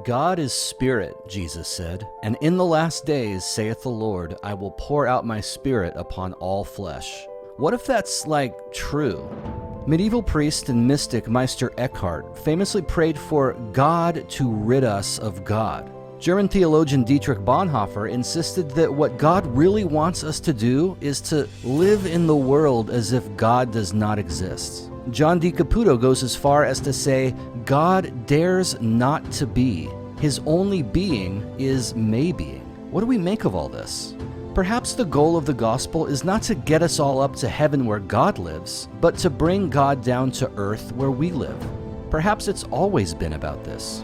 God is spirit, Jesus said, and in the last days, saith the Lord, I will pour out my spirit upon all flesh. What if that's, true? Medieval priest and mystic Meister Eckhart famously prayed for God to rid us of God. German theologian Dietrich Bonhoeffer insisted that what God really wants us to do is to live in the world as if God does not exist. John D. Caputo goes as far as to say, God dares not to be. His only being is maybeing. What do we make of all this? Perhaps the goal of the gospel is not to get us all up to heaven where God lives, but to bring God down to earth where we live. Perhaps it's always been about this.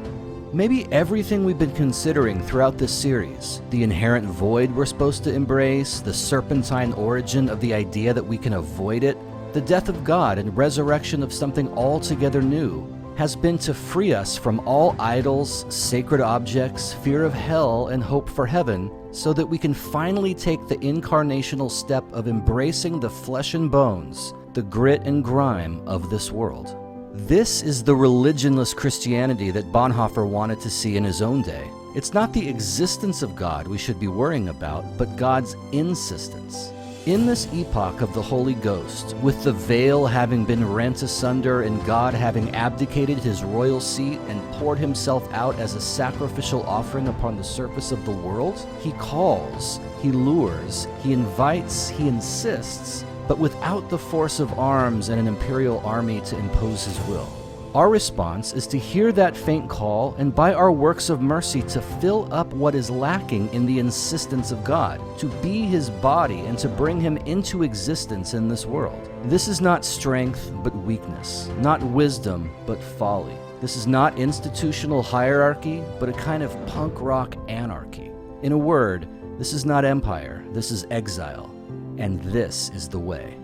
Maybe everything we've been considering throughout this series, the inherent void we're supposed to embrace, the serpentine origin of the idea that we can avoid it, the death of God and resurrection of something altogether new, has been to free us from all idols, sacred objects, fear of hell, and hope for heaven, so that we can finally take the incarnational step of embracing the flesh and bones, the grit and grime of this world. This is the religionless Christianity that Bonhoeffer wanted to see in his own day. It's not the existence of God we should be worrying about, but God's insistence. In this epoch of the Holy Ghost, with the veil having been rent asunder and God having abdicated his royal seat and poured himself out as a sacrificial offering upon the surface of the world, he calls, he lures, he invites, he insists, but without the force of arms and an imperial army to impose his will. Our response is to hear that faint call and by our works of mercy to fill up what is lacking in the insistence of God, to be his body and to bring him into existence in this world. This is not strength but weakness, not wisdom but folly. This is not institutional hierarchy but a kind of punk rock anarchy. In a word, this is not empire, this is exile, and this is the way.